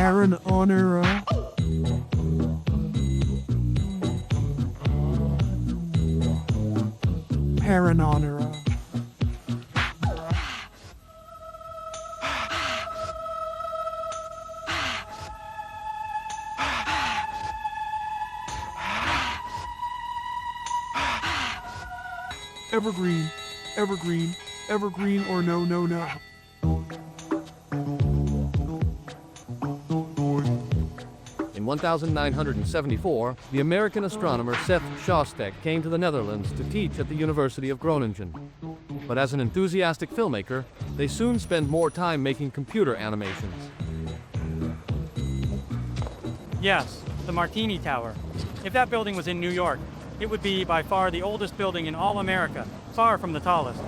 Paranonera. Paranonera. Evergreen, evergreen, evergreen, or no, no, no. In 1974, the American astronomer Seth Shostak came to the Netherlands to teach at the University of Groningen. But as an enthusiastic filmmaker, they soon spent more time making computer animations. Yes, the Martini Tower. If that building was in New York, it would be by far the oldest building in all America, far from the tallest.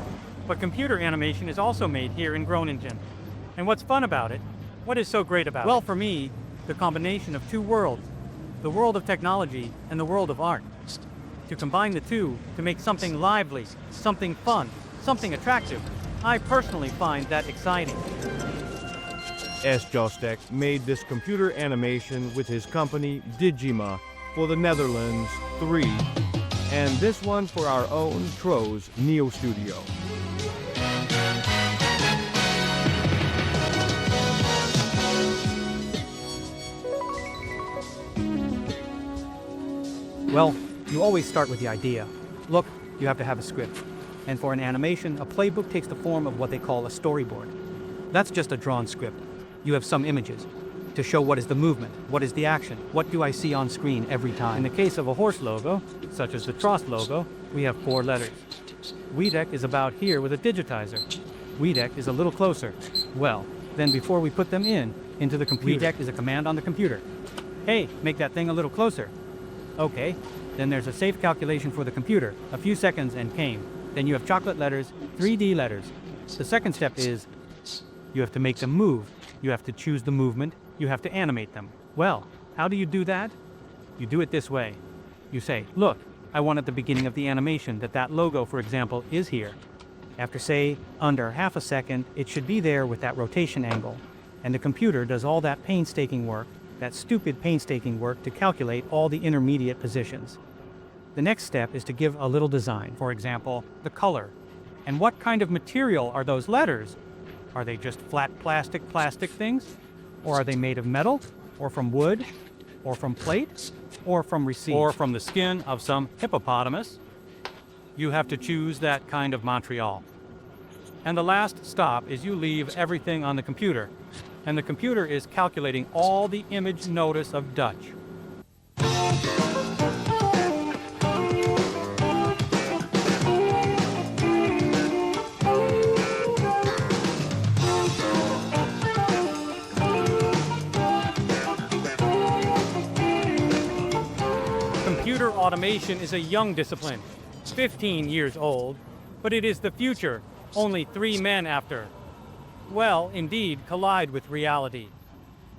But computer animation is also made here in Groningen. And what's fun about it? What is so great about it? Well, for me, the combination of two worlds, the world of technology and the world of art. To combine the two to make something lively, something fun, something attractive, I personally find that exciting. Shostak made this computer animation with his company Digima for the Netherlands 3, and this one for our own Tro's Neo Studio. Well, you always start with the idea. Look, you have to have a script. And for an animation, a playbook takes the form of what they call a storyboard. That's just a drawn script. You have some images to show what is the movement, what is the action, what do I see on screen every time. In the case of a horse logo, such as the Trost logo, we have 4 letters. Wiedek is about here with a digitizer. Wiedek is a little closer. Well, then before we put them into the computer, Wiedek is a command on the computer. Hey, make that thing a little closer. Okay, then there's a safe calculation for the computer, a few seconds and came. Then you have chocolate letters, 3D letters. The second step is, you have to make them move. You have to choose the movement, you have to animate them. Well, how do you do that? You do it this way. You say, look, I want at the beginning of the animation that logo, for example, is here. After, say, under half a second, it should be there with that rotation angle. And the computer does all that painstaking work, that stupid painstaking work to calculate all the intermediate positions. The next step is to give a little design, for example, the color. And what kind of material are those letters? Are they just flat plastic things? Or are they made of metal? Or from wood? Or from plate? Or from receipt? Or from the skin of some hippopotamus? You have to choose that kind of Montreal. And the last stop is you leave everything on the computer. And the computer is calculating all the image notice of Dutch. Computer automation is a young discipline, 15 years old, but it is the future, only 3 men after. Well, indeed, collide with reality.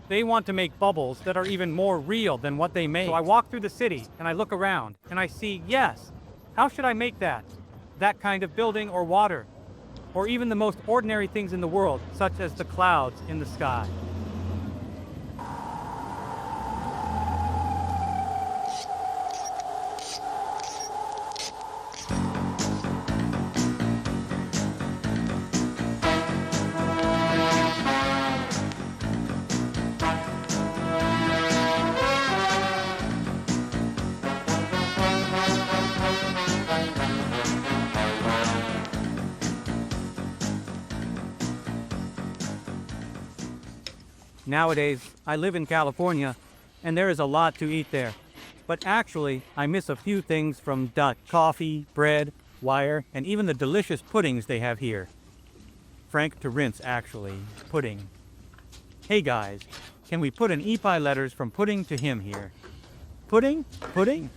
They want to make bubbles that are even more real than what they make. So I walk through the city and I look around and I see, yes, how should I make that? That kind of building or water, or even the most ordinary things in the world, such as the clouds in the sky. Nowadays, I live in California, and there is a lot to eat there. But actually, I miss a few things from Dutch. Coffee, bread, wire, and even the delicious puddings they have here. Frank to rinse, actually. Pudding. Hey guys, can we put an EPI letters from pudding to him here? Pudding? Pudding?